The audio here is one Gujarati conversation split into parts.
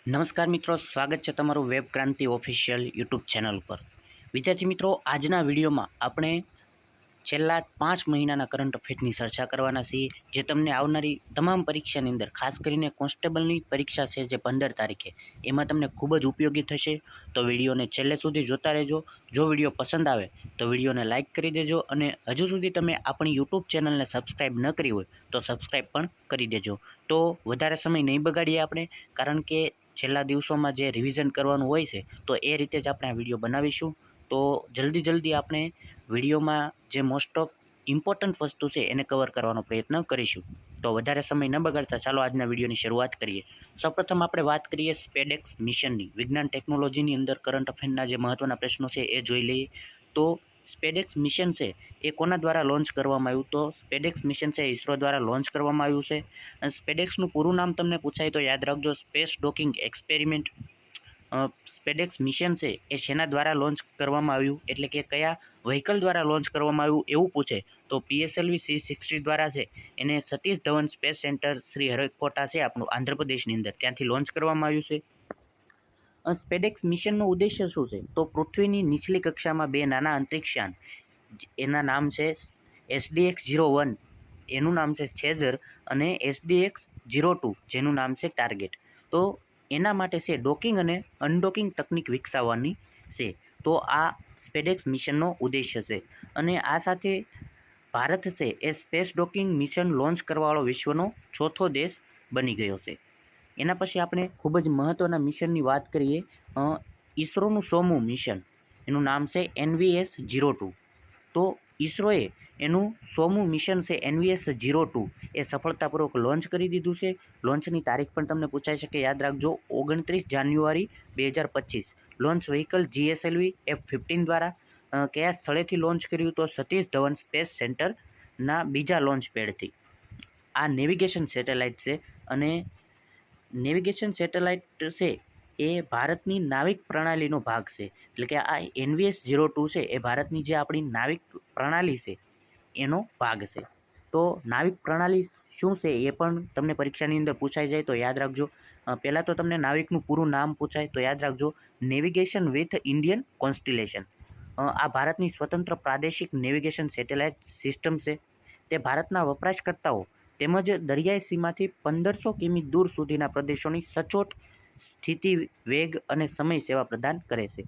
નમસ્કાર મિત્રો, સ્વાગત છે તમારું વેબ ક્રાંતિ ઓફિશિયલ યુટ્યુબ ચેનલ પર। વિદ્યાર્થી મિત્રો, આજના વિડીયોમાં આપણે છેલ્લા 5 મહિનાના કરંટ અફેર્સની ચર્ચા કરવાના છીએ, જે તમને આવનારી તમામ પરીક્ષાની અંદર, ખાસ કરીને કોન્સ્ટેબલની પરીક્ષા છે જે 15 તારીખે, એમાં તમને ખૂબ જ ઉપયોગી થશે। તો વિડીયોને છેલ્લે સુધી જોતા રહેજો। જો વિડીયો પસંદ આવે તો વિડીયોને લાઇક કરી દેજો, અને હજુ સુધી તમે આપણી યુટ્યુબ ચેનલને સબસ્ક્રાઈબ ન કરી હોય તો સબસ્ક્રાઈબ પણ કરી દેજો। તો વધારે સમય નહીં બગાડીએ આપણે, કારણ કે છેલ્લા દિવસોમાં જે રિવિઝન કરવાનું હોય છે, તો એ રીતે જ આપણે આ વિડીયો બનાવીશું। તો જલ્દી આપણે વિડીયોમાં જે મોસ્ટ ઓફ ઇમ્પોર્ટન્ટ વસ્તુ છે એને કવર કરવાનો પ્રયત્ન કરીશું। તો વધારે સમય ન બગાડતા ચાલો આજના વિડીયોની શરૂઆત કરીએ। સૌપ્રથમ આપણે વાત કરીએ સ્પેડેક્સ મિશનની। વિજ્ઞાન ટેકનોલોજીની અંદર કરંટ અફેરના જે મહત્ત્વના પ્રશ્નો છે એ જોઈ લઈએ। તો સ્પેડેક્સ મિશન છે એ કોના દ્વારા લોન્ચ કરવામાં આવ્યું? તો સ્પેડેક્સ મિશન છે ઇસરો દ્વારા લોન્ચ કરવામાં આવ્યું છે। અને સ્પેડેક્સનું પૂરું નામ તમને પૂછાય તો યાદ રાખજો, space docking experiment. SpaDeX mission છે એ શેના દ્વારા લોન્ચ કરવામાં આવ્યું, એટલે કે કયા વ્હીકલ દ્વારા લોન્ચ કરવામાં આવ્યું એવું પૂછે તો PSLV C-60 દ્વારા છે એને સતીશ ધવન સ્પેસ સેન્ટર શ્રી હરિકોટા છે આપણું આંધ્રપ્રદેશની અંદર, ત્યાંથી લોન્ચ કરવામાં આવ્યું છે। સ્પેડેક્સ મિશનનો ઉદ્દેશ્ય શું છે? તો પૃથ્વીની નીચલી કક્ષામાં બે નાના અંતરિક્ષયાન, એના નામ છે SDX-01, એનું નામ છે છેઝર, અને SDX-02, જેનું નામ છે ટાર્ગેટ। તો એના માટે છે ડોકિંગ અને અનડોકિંગ તકનિક વિકસાવવાની છે। તો આ સ્પેડેક્સ મિશનનો ઉદ્દેશ્ય છે। અને આ સાથે ભારત છે એ સ્પેસ ડોકિંગ મિશન લોન્ચ કરવાવાળો વિશ્વનો ચોથો દેશ બની ગયો છે। એના પછી આપણે ખૂબ જ મહત્ત્વના મિશનની વાત કરીએ, ઈસરોનું 100મું મિશન, એનું નામ છે NVS-02। તો ઈસરોએ એનું 100મું મિશન છે NVS-02 એ સફળતાપૂર્વક લોન્ચ કરી દીધું છે। લોન્ચની તારીખ પણ તમને પૂછાઈ શકે, યાદ રાખજો, 29 જાન્યુઆરી 2025। લોન્ચ વ્હીકલ GSLV F-15 દ્વારા કયા સ્થળેથી લોન્ચ કર્યું? તો સતીશ ધવન સ્પેસ સેન્ટરના બીજા લોન્ચ પેડથી। આ નેવિગેશન સેટેલાઇટ છે, અને નેવિગેશન સેટેલાઇટ છે એ ભારતની નાવિક પ્રણાલીનો ભાગ છે। એટલે કે આ NVS-02 છે એ ભારતની જે આપણી નાવિક પ્રણાલી છે એનો ભાગ છે। તો નાવિક પ્રણાલી શું છે એ પણ તમને પરીક્ષાની અંદર પૂછાઈ જાય તો યાદ રાખજો। પહેલાં તો તમને નાવિકનું પૂરું નામ પૂછાય તો યાદ રાખજો, નેવિગેશન વિથ ઇન્ડિયન કોન્સ્ટિલેશન। આ ભારતની સ્વતંત્ર પ્રાદેશિક નેવિગેશન સેટેલાઇટ સિસ્ટમ છે। તે ભારતના વપરાશકર્તાઓ તેમજ દરિયાઈ સીમાથી 1500 કિમી દૂર સુધીના પ્રદેશોની સચોટ સ્થિતિ, વેગ અને સમય સેવા પ્રદાન કરે છે।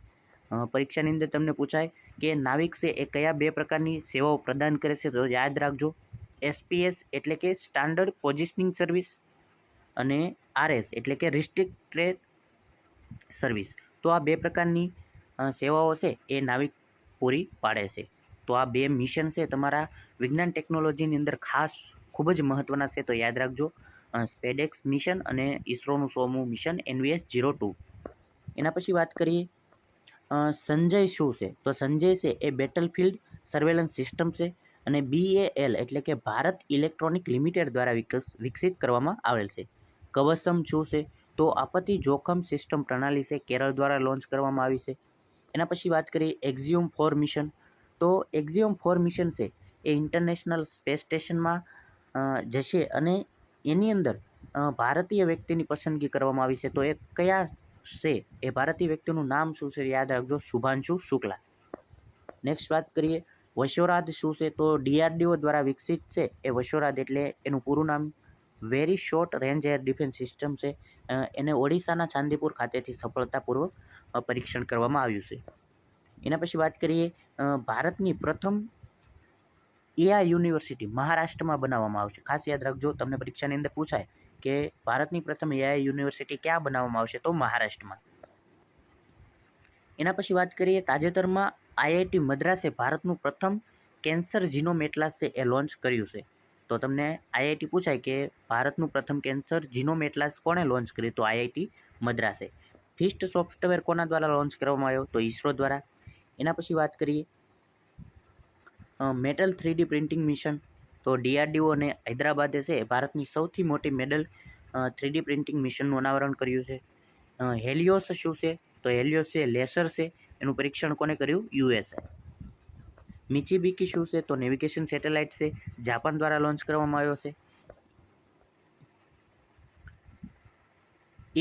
પરીક્ષાની અંદર તમને પૂછાય કે નાવિક છે એ કયા બે પ્રકારની સેવાઓ પ્રદાન કરે છે, તો યાદ રાખજો, SPS એટલે કે સ્ટાન્ડર્ડ પોઝિશનિંગ સર્વિસ, અને RS એટલે કે રિસ્ટ્રિક્ટેડ સર્વિસ। તો આ બે પ્રકારની સેવાઓ છે એ નાવિક પૂરી પાડે છે। તો આ બે મિશન છે તમારા વિજ્ઞાન ટેકનોલોજીની અંદર ખાસ ખૂબ જ મહત્ત્વના છે, તો યાદ રાખજો, સ્પેડેક્સ મિશન અને ઈસરોનું 100મું મિશન NVS-02। એના પછી વાત કરીએ સંજય શું છે? તો સંજય છે એ બેટલફિલ્ડ સર્વેલન્સ સિસ્ટમ છે, અને BAL એટલે કે ભારત ઇલેક્ટ્રોનિક લિમિટેડ દ્વારા વિકસિત કરવામાં આવેલ છે। કવસમ શું છે? તો આપત્તિ જોખમ સિસ્ટમ પ્રણાલી છે, કેરળ દ્વારા લોન્ચ કરવામાં આવી છે। એના પછી વાત કરીએ એક્ઝિયોમ-4 મિશન। તો એક્ઝિયોમ-4 મિશન છે એ ઇન્ટરનેશનલ સ્પેસ સ્ટેશનમાં જશે, અને એની અંદર ભારતીય વ્યક્તિની પસંદગી કરવામાં આવી છે। તો એ કયા છે? એ ભારતીય વ્યક્તિનું નામ શું છે? યાદ રાખજો, શુભાંશુ શુક્લા। નેક્સ્ટ વાત કરીએ વશોરાદ શું છે? તો DRDO દ્વારા વિકસિત છે એ વશોરાદ, એટલે એનું પૂરું નામ very short range air defence system છે। એને ઓડિશાના ચાંદીપુર ખાતેથી સફળતાપૂર્વક પરીક્ષણ કરવામાં આવ્યું છે। એના પછી વાત કરીએ ભારતની પ્રથમ AI યુનિવર્સિટી મહારાષ્ટ્રમાં બનાવવામાં આવશે। ખાસ યાદ રાખજો, તમને પરીક્ષાની અંદર પૂછાય કે ભારતની પ્રથમ AI યુનિવર્સિટી ક્યાં બનાવવામાં આવશે? તો મહારાષ્ટ્રમાં। એના પછી વાત કરીએ તાજેતરમાં IIT મદ્રાસે ભારતનું પ્રથમ કેન્સર જીનોમ એટલાસ છે એ લોન્ચ કર્યું છે। તો તમને IIT પૂછાય કે ભારતનું પ્રથમ કેન્સર જીનોમ એટલાસ કોણે લોન્ચ કર્યું? તો IIT મદ્રાસે। ફિસ્ટ સોફ્ટવેર કોના દ્વારા લોન્ચ કરવામાં આવ્યો? તો ઈસરો દ્વારા। એના પછી વાત કરીએ મેટલ 3D પ્રિન્ટિંગ મિશન। તો DRDO અને હૈદરાબાદે છે ભારતની સૌથી મોટી મેટલ 3D પ્રિન્ટિંગ મિશનનું અનાવરણ કર્યું છે। હેલિયોસ શું છે? તો હેલિયોસ છે લેસર છે, એનું પરીક્ષણ કોને કર્યું? USA। મિચિબિકી શું છે? તો નેવિગેશન સેટેલાઇટ છે, જાપાન દ્વારા લોન્ચ કરવામાં આવ્યો છે।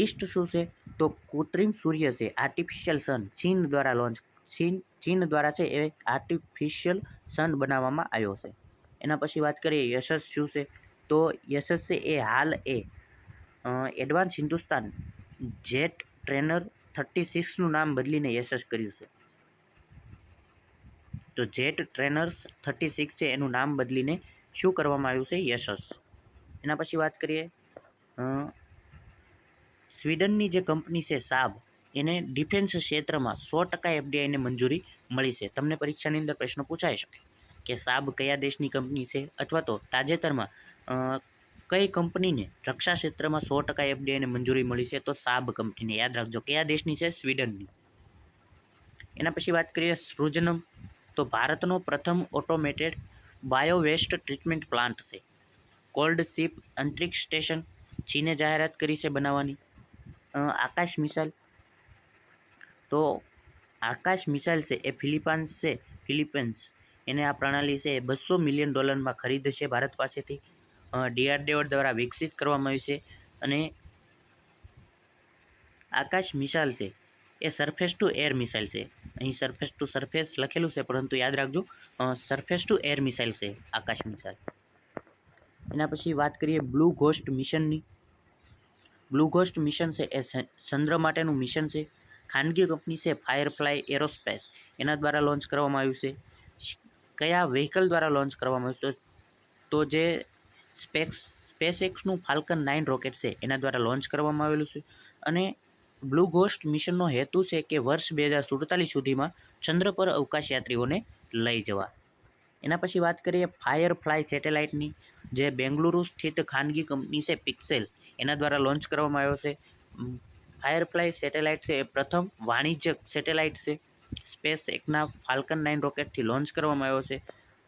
ઈસ્ટ શું છે? તો કૃત્રિમ સૂર્ય છે આર્ટિફિશિયલ સન ચીન દ્વારા છે એ આર્ટિફિશિયલ સન બનાવવામાં આવ્યો છે. એના પછી વાત કરીએ યશસ શું છે, તો યશસ છે એ હાલ એડવાન્સ હિન્દુસ્તાન જેટ ટ્રેનર 36નું નામ બદલીને યશસ કર્યું છે. તો જેટ ટ્રેનર્સ 36 છે એનું નામ બદલીને શું કરવામાં આવ્યું છે, યશસ. એના પછી વાત કરીએ સ્વીડનની જે કંપની છે સાબ, એને ડિફેન્સ ક્ષેત્રમાં 100% એફડીઆઈને મંજૂરી મળી છે. તમને પરીક્ષાની અંદર પ્રશ્ન પૂછાઈ શકે કે સાબ કયા દેશની કંપની છે, અથવા તો તાજેતરમાં કઈ કંપનીને રક્ષા ક્ષેત્રમાં 100% એફડીઆઈને મંજૂરી મળી છે, તો સાબ કંપનીને. યાદ રાખજો કયા દેશની છે, સ્વીડનની. એના પછી વાત કરીએ સૃજનમ, તો ભારતનો પ્રથમ ઓટોમેટેડ બાયોવેસ્ટ ટ્રીટમેન્ટ પ્લાન્ટ છે. કોલ્ડ શિપ અંતરિક્ષ સ્ટેશન ચીને જાહેરાત કરી છે બનાવવાની. આકાશ મિસાઇલ, તો આકાશ મિસાઇલ છે એ ફિલિપાઇન્સ એને આ પ્રણાલી છે એ $200 મિલિયન ખરીદશે ભારત પાસેથી. ડીઆરડીઓ દ્વારા વિકસિત કરવામાં આવી છે. અને આકાશ મિસાઇલ છે એ સરફેસ ટુ એર મિસાઇલ છે. અહીં સરફેસ ટુ સરફેસ લખેલું છે, પરંતુ યાદ રાખજો સરફેસ ટુ એર મિસાઇલ છે આકાશ મિસાઇલ. એના પછી વાત કરીએ બ્લુ ઘોસ્ટ મિશનની. બ્લુ ઘોસ્ટ મિશન છે એ ચંદ્ર માટેનું મિશન છે. ખાનગી કંપની છે ફાયરફ્લાય એરોસ્પેસ, એના દ્વારા લોન્ચ કરવામાં આવ્યું છે. કયા વ્હીકલ દ્વારા લોન્ચ કરવામાં આવ્યું, તો જે સ્પેસએક્સનું ફાલ્કન 9 રોકેટ છે એના દ્વારા લોન્ચ કરવામાં આવેલું છે. અને બ્લુ ઘોસ્ટ મિશનનો હેતુ છે કે વર્ષ 2047 સુધીમાં ચંદ્ર પર અવકાશયાત્રીઓને લઈ જવા. એના પછી વાત કરીએ ફાયરફ્લાય સેટેલાઇટની, જે બેંગલુરુ સ્થિત ખાનગી કંપની છે પિક્સેલ, એના દ્વારા લોન્ચ કરવામાં આવ્યો છે. ફાયરફ્લાય સેટેલાઇટ છે એ પ્રથમ વાણિજ્યક સેટેલાઇટ છે. સ્પેસ એક્સના ફાલ્કન 9 રોકેટથી લોન્ચ કરવામાં આવ્યો છે.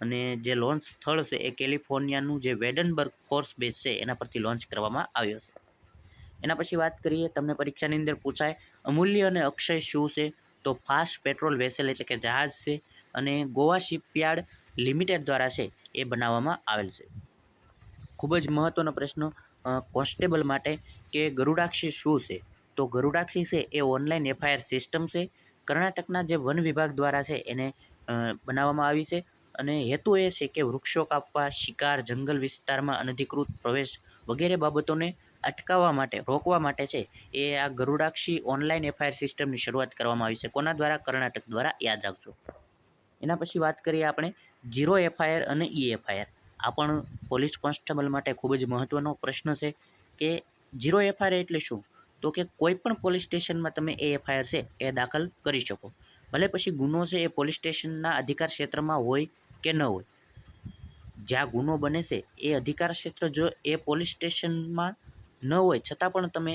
અને જે લોન્ચ સ્થળ છે એ કેલિફોર્નિયાનું જે વેડનબર્ગ ફોર્સ બેઝ છે એના પરથી લોન્ચ કરવામાં આવ્યો છે. એના પછી વાત કરીએ, તમને પરીક્ષાની અંદર પૂછાય અમૂલ્ય અને અક્ષય શું છે, તો ફાસ્ટ પેટ્રોલ વેસલ એટલે કે જહાજ છે. અને ગોવા શિપયાર્ડ લિમિટેડ દ્વારા છે એ બનાવવામાં આવેલ છે. ખૂબ જ મહત્ત્વનો પ્રશ્ન કોન્સ્ટેબલ માટે કે ગરુડાક્ષી શું છે, તો ગરુડાક્ષી છે એ ઓનલાઈન એફઆઈઆર સિસ્ટમ છે. કર્ણાટકના જે વન વિભાગ દ્વારા છે એને બનાવવામાં આવી છે. અને હેતુ એ છે કે વૃક્ષો કાપવા, શિકાર, જંગલ વિસ્તારમાં અનધિકૃત પ્રવેશ વગેરે બાબતોને અટકાવવા માટે, રોકવા માટે છે એ આ ગરુડાક્ષી ઓનલાઈન એફઆઈઆર સિસ્ટમની શરૂઆત કરવામાં આવી છે. કોના દ્વારા? કર્ણાટક દ્વારા. યાદ રાખજો. એના પછી વાત કરીએ આપણે ઝીરો એફઆઈઆર અને ઈ એફઆઈઆર. આ પણ પોલીસ કોન્સ્ટેબલ માટે ખૂબ જ મહત્ત્વનો પ્રશ્ન છે કે ઝીરો એફઆઈઆર એટલે શું, તો કે કોઈ પણ પોલીસ સ્ટેશનમાં તમે એ એફઆઈઆર છે એ દાખલ કરી શકો. ભલે પછી ગુનો છે એ પોલીસ સ્ટેશનના અધિકાર ક્ષેત્રમાં હોય કે ન હોય. જ્યાં ગુનો બને છે એ અધિકાર ક્ષેત્ર જો એ પોલીસ સ્ટેશનમાં ન હોય છતાં પણ તમે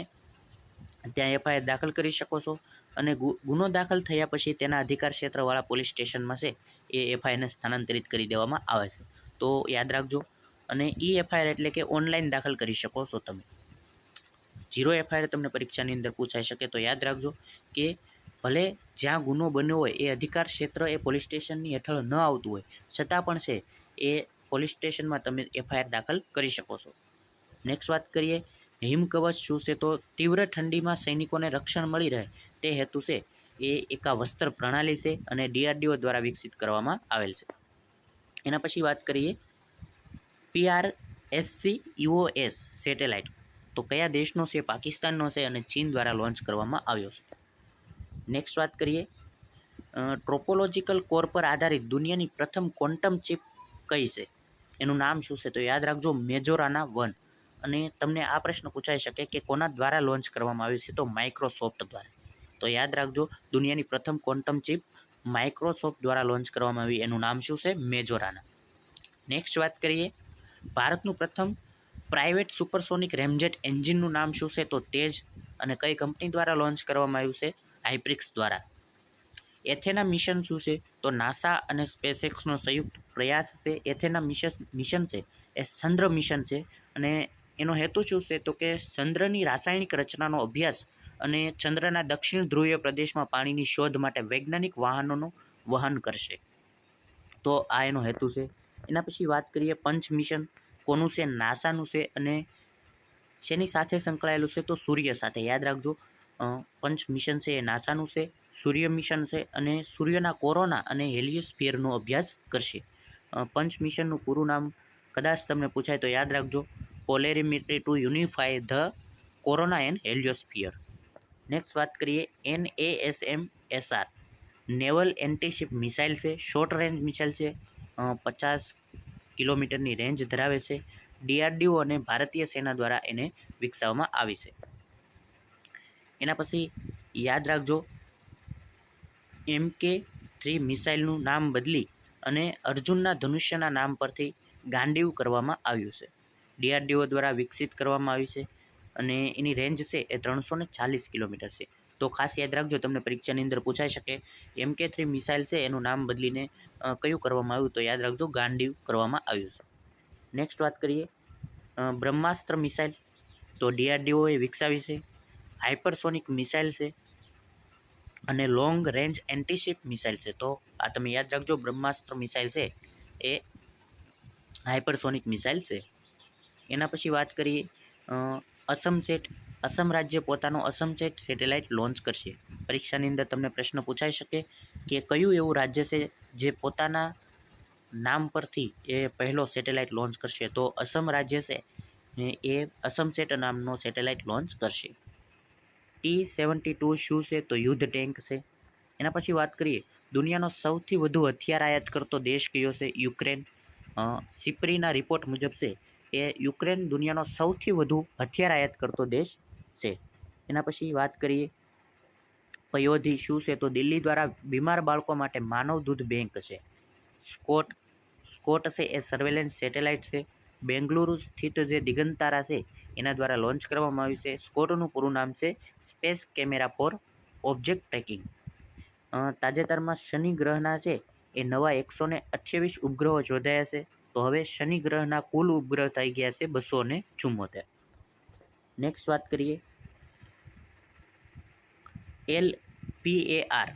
ત્યાં એફઆઈઆર દાખલ કરી શકો છો. અને ગુનો દાખલ થયા પછી તેના અધિકાર ક્ષેત્રવાળા પોલીસ સ્ટેશનમાં છે એ એફઆઈઆરને સ્થાનાંતરિત કરી દેવામાં આવે છે. તો યાદ રાખજો. અને ઈ એફઆઈઆર એટલે કે ઓનલાઈન દાખલ કરી શકો છો તમે. ઝીરો એફઆઈઆર તમને પરીક્ષાની અંદર પૂછાઈ શકે, તો યાદ રાખજો કે ભલે જ્યાં ગુનો બન્યો હોય એ અધિકાર ક્ષેત્ર એ પોલીસ સ્ટેશનની હેઠળ ન આવતું હોય છતાં પણ છે એ પોલીસ સ્ટેશનમાં તમે એફઆઈઆર દાખલ કરી શકો છો. નેક્સ્ટ વાત કરીએ હિમકવચ શું છે, તો તીવ્ર ઠંડીમાં સૈનિકોને રક્ષણ મળી રહે તે હેતુ છે એ એક આ વસ્ત્ર પ્રણાલી છે અને ડીઆરડીઓ દ્વારા વિકસિત કરવામાં આવેલ છે. એના પછી વાત કરીએ PRSC-EOS સેટેલાઇટ, તો કયા દેશનો છે? પાકિસ્તાનનો છે અને ચીન દ્વારા લોન્ચ કરવામાં આવ્યો છે. નેક્સ્ટ વાત કરીએ ટ્રોપોલોજીકલ કોર પર આધારિત દુનિયાની પ્રથમ ક્વોન્ટમ ચિપ કઈ છે? એનું નામ શું છે? તો યાદ રાખજો મેજોરાના 1. અને તમને આ પ્રશ્ન પૂછાઈ શકે કે કોના દ્વારા લોન્ચ કરવામાં આવ્યું છે, તો માઇક્રોસોફ્ટ દ્વારા. તો યાદ રાખજો દુનિયાની પ્રથમ ક્વોન્ટમ ચિપ માઇક્રોસોફ્ટ દ્વારા લોન્ચ કરવામાં આવી, એનું નામ શું છે? મેજોરાના. નેક્સ્ટ વાત કરીએ ભારતનું પ્રથમ પ્રાઇવેટ સુપરસોનિક રેમજેટ એન્જિનનું નામ શું છે? તો તેજ. અને કઈ કંપની દ્વારા લોન્ચ કરવામાં આવ્યું છે? હાઇબ્રિક્સ દ્વારા. એથેના મિશન શું છે? તો નાસા અને સ્પેસએક્સનો સંયુક્ત પ્રયાસ છે. એથેના મિશન છે એ ચંદ્ર મિશન છે. અને એનો હેતુ શું છે? તો કે ચંદ્રની રાસાયણિક રચનાનો અભ્યાસ અને ચંદ્રના દક્ષિણ ધ્રુવીય પ્રદેશમાં પાણીની શોધ માટે વૈજ્ઞાનિક વાહનોનું વહન કરશે. તો આ એનો હેતુ છે. એના પછી વાત કરીએ પંચ મિશન કોનું છે? નાસાનું છે. અને શેની સાથે સંકળાયેલું છે? તો સૂર્ય સાથે. યાદ રાખજો પંચ મિશન છે એ નાસાનું છે, સૂર્ય મિશન છે અને સૂર્યના કોરોના અને હેલિયોસ્ફિયરનો અભ્યાસ કરશે. પંચ મિશનનું પૂરું નામ કદાચ તમને પૂછાય તો યાદ રાખજો, polarimetry to unify the corona and heliosphere. Next વાત કરીએ NASM-SR નેવલ એન્ટીશિપ મિસાઇલ છે, શોર્ટ રેન્જ મિસાઇલ છે, 50 કિલોમીટરની રેન્જ ધરાવે છે. DRDO અને ભારતીય સેના દ્વારા એને વિકસાવવામાં આવી છે. એના પછી યાદ રાખજો MK3 મિસાઇલનું નામ બદલી અને અર્જુનના ધનુષ્યના નામ પરથી ગાંડીવ કરવામાં આવ્યું છે. DRDO દ્વારા વિકસિત કરવામાં આવી છે અને એની રેન્જ છે એ 340 કિલોમીટર છે. તો ખાસ યાદ રાખજો, તમને પરીક્ષાની અંદર પૂછાઈ શકે MK3 મિસાઇલ છે એનું નામ બદલીને કયું કરવામાં આવ્યું, તો યાદ રાખજો ગાંડીવ કરવામાં આવ્યું છે. નેક્સ્ટ વાત કરીએ બ્રહ્માસ્ત્ર મિસાઇલ, તો DRDO એ વિકસાવી છે. હાઇપરસોનિક મિસાઇલ છે અને લોંગ રેન્જ એન્ટીશિપ મિસાઇલ છે. તો આ તમે યાદ રાખજો, બ્રહ્માસ્ત્ર મિસાઇલ છે એ હાઇપરસોનિક મિસાઇલ છે. એના પછી વાત કરીએ અસમસેટ. અસમ રાજ્ય પોતાનો અસમસેટ સેટેલાઇટ લોન્ચ કરશે. પરીક્ષાની અંદર તમને પ્રશ્ન પૂછાઈ શકે કે કયું એવું રાજ્ય છે જે પોતાના નામ પરથી એ પહેલો સેટેલાઇટ લોન્ચ કરશે, તો અસમ રાજ્ય છે એ અસમસેટ નામનો સેટેલાઇટ લોન્ચ કરશે. T-72 શું છે, તો યુદ્ધ ટેન્ક છે. એના પછી વાત કરીએ દુનિયાનો સૌથી વધુ હથિયાર આયાત કરતો દેશ કયો છે, યુક્રેન. સિપ્રીના રિપોર્ટ મુજબ છે એ યુક્રેન દુનિયાનો સૌથી વધુ હથિયાર આયાત કરતો દેશ છે. એના પછી વાત કરીએ પયોધી શું છે, તો દિલ્હી દ્વારા બીમાર બાળકો માટે માનવ દૂધ બેંક છે. સ્કોટ છે એ સર્વેલન્સ સેટેલાઇટ છે. બેંગલુરુ સ્થિત જે દિગંતારા છે એના દ્વારા લોન્ચ કરવામાં આવ્યું છે. સ્કોટનું પૂરું નામ છે space camera for object tracking. તાજેતરમાં શનિ ગ્રહના છે એ નવા 128 ઉપગ્રહો શોધાયા છે. તો હવે શનિ ગ્રહના કુલ ઉપગ્રહ થઈ ગયા છે 274. નેક્સ્ટ વાત કરીએ LPAR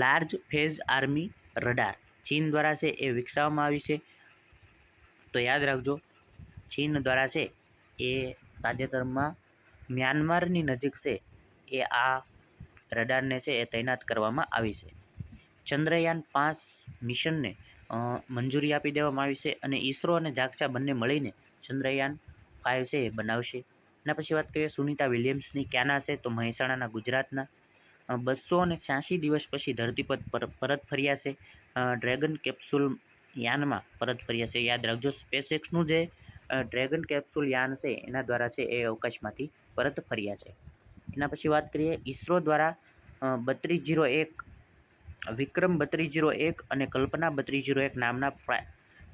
large phase army radar, ચીન દ્વારા છે એ વિકસાવવામાં આવી છે. તો યાદ રાખજો, ચીન દ્વારા છે એ તાજેતરમાં મ્યાનમારની નજીક છે એ આ રડારને છે એ તૈનાત કરવામાં આવી છે. ચંદ્રયાન 5 મિશનને મંજૂરી આપી દેવામાં આવી છે અને ઈસરો અને જાક્ષા બંને મળીને ચંદ્રયાન 5 છે એ બનાવશે. એના પછી વાત કરીએ સુનિતા વિલિયમ્સની, ક્યાંના છે, તો મહેસાણાના, ગુજરાતના. 286 દિવસ પછી ધરતી પર પરત ફર્યા છે. ડ્રેગન કેપ્સ્યુલ યાનમાં પરત ફર્યા છે. યાદ રાખજો, સ્પેસએક્સનું જે ડ્રેગન કેપ્સ્યુલ યાન છે એના દ્વારા છે એ અવકાશમાંથી પરત ફર્યા છે. એના પછી વાત કરીએ ઈસરો દ્વારા 3201 વિક્રમ 3201 અને કલ્પના 3201 નામના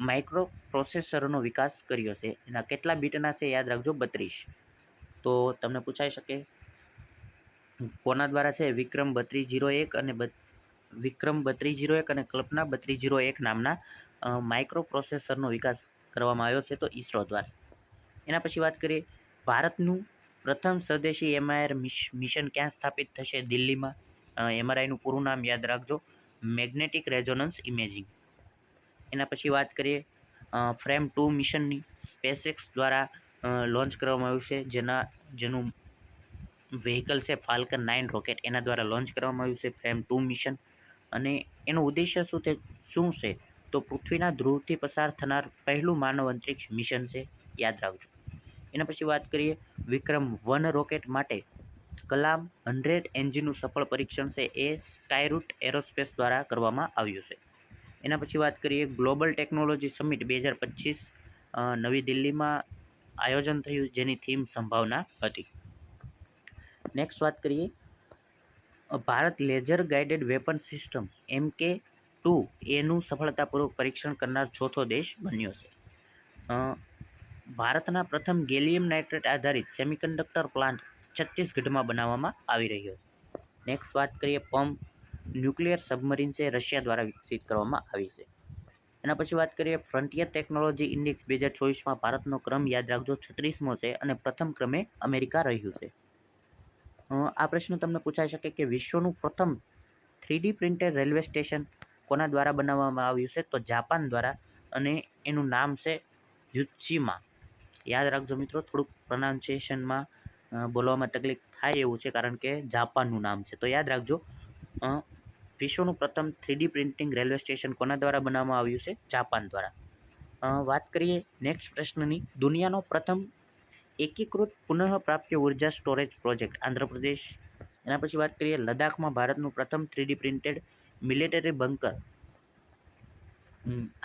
માઇક્રો પ્રોસેસરનો વિકાસ કર્યો છે. એના કેટલા બીટના છે, યાદ રાખજો 32. તો તમને પૂછાઈ શકે કોના દ્વારા છે વિક્રમ 3201 અને વિક્રમ 3201 અને કલ્પના 3201 નામના માઇક્રો પ્રોસેસરનો વિકાસ કરવામાં આવ્યો છે, તો ઈસરો દ્વારા. એના પછી વાત કરીએ ભારતનું પ્રથમ સ્વદેશી MRI મિશન ક્યાં સ્થાપિત થશે, દિલ્હીમાં. MRIનું પૂરું નામ યાદ રાખજો, મેગ્નેટિક રેઝોનન્સ ઇમેજિંગ. એના પછી વાત કરીએ ફ્રેમ 2 મિશનની, સ્પેસએક્સ દ્વારા લોન્ચ કરવામાં આવ્યું છે, જેનું વ્હીકલ છે ફાલ્કન 9 રોકેટ, એના દ્વારા લોન્ચ કરવામાં આવ્યું છે ફ્રેમ 2 મિશન. અને એનું ઉદ્દેશ્ય શું છે, તો પૃથ્વીના ધ્રુવથી પસાર થનાર પહેલું માનવ અંતરિક્ષ મિશન છે, યાદ રાખજો. એના પછી વાત કરીએ વિક્રમ-1 રોકેટ માટે કલામ 100 એન્જિનનું સફળ પરીક્ષણ છે એ સ્કાયરૂટ એરોસ્પેસ દ્વારા કરવામાં આવ્યું છે. એના પછી વાત કરીએ ગ્લોબલ ટેકનોલોજી સમિટ 2025 નવી દિલ્હીમાં આયોજન થયું, જેની થીમ સંભાવના હતી. નેક્સ્ટ વાત કરીએ Bharat laser guided weapon system MK2 એનું સફળતાપૂર્વક પરીક્ષણ કરનાર ચોથો દેશ બન્યો છે. ભારતના પ્રથમ ગેલિયમ નાઇટ્રેટ આધારિત સેમિકન્ડક્ટર પ્લાન્ટ છત્તીસગઢમાં બનાવવામાં આવી રહ્યો છે. નેક્સ્ટ વાત કરીએ પમ્પ ન્યુક્લિયર સબમરીન છે, રશિયા દ્વારા વિકસિત કરવામાં આવી છે. એના પછી વાત કરીએ ફ્રન્ટિયર ટેકનોલોજી ઇન્ડેક્સ 2024માં ભારતનો ક્રમ યાદ રાખજો 36મો છે અને પ્રથમ ક્રમે અમેરિકા રહ્યું છે. આ પ્રશ્ન તમને પૂછાઈ શકે કે વિશ્વનું પ્રથમ 3D પ્રિન્ટેડ રેલવે સ્ટેશન કોના દ્વારા બનાવવામાં આવ્યું છે, તો જાપાન દ્વારા, અને એનું નામ છે યુત્સીમા. યાદ રાખજો મિત્રો, થોડુંક પ્રોનાઉન્સિએશનમાં બોલવામાં તકલીફ થાય એવું છે કારણ કે જાપાનનું નામ છે. તો યાદ રાખજો. વિશ્વનું પ્રથમ 3D પ્રિન્ટિંગ રેલવે સ્ટેશન કોના દ્વારા બનાવવામાં આવ્યું છે? જાપાન દ્વારા. વાત કરીએ નેક્સ્ટ પ્રશ્નની. દુનિયાનો પ્રથમ એકીકૃત પુનઃપ્રાપ્ય ઉર્જા સ્ટોરેજ પ્રોજેક્ટ? આંધ્રપ્રદેશ. એના પછી વાત કરીએ લદ્દાખમાં ભારતનું પ્રથમ 3D printed military bunker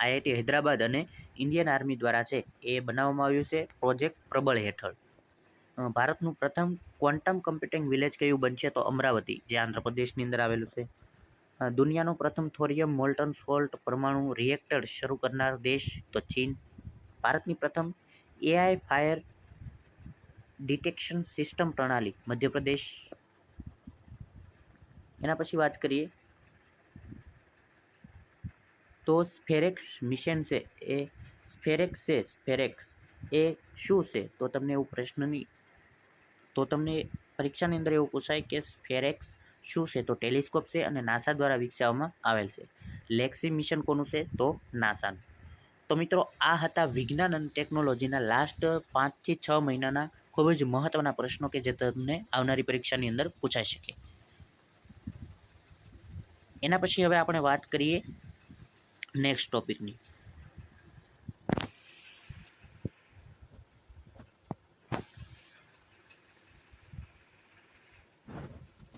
IIT Hyderabad અને ઇન્ડિયન આર્મી દ્વારા છે એ બનાવવામાં આવ્યું છે પ્રોજેક્ટ પ્રબળ હેઠળ. ભારતનું પ્રથમ ક્વોન્ટમ કમ્પ્યુટિંગ વિલેજ કયું બનશે? તો અમરાવતી, જે આંધ્રપ્રદેશની અંદર આવેલું છે. દુનિયાનો પ્રથમ થોરિયમ મોલ્ટન સોલ્ટ પરમાણુ રિએક્ટર શરૂ કરનાર દેશ? તો ચીન. ભારતની પ્રથમ AI ફાયર ડિટેક્શન સિસ્ટમ પ્રણાલી? મધ્યપ્રદેશ. એના પછી વાત કરીએ તો સ્ફેરેક્સ મિશન છે એ સ્ફેરેક્સ એ શું છે? તો તમને એવું પરીક્ષાની અંદર એવું પૂછાય કે સ્ફેરેક્સ શું છે? તો ટેલિસ્કોપ છે અને નાસા દ્વારા વિકસાવવામાં આવેલ છે. લેક્સી મિશન કોનું છે? તો નાસાનું. તો મિત્રો આ હતા વિજ્ઞાન અને ટેકનોલોજીના લાસ્ટ 5 થી 6 મહિનાના ખૂબ જ મહત્વના પ્રશ્નો કે જે તમને આવનારી પરીક્ષાની અંદર પૂછાઈ શકે. એના પછી હવે આપણે વાત કરીએ નેક્સ્ટ ટોપિકની.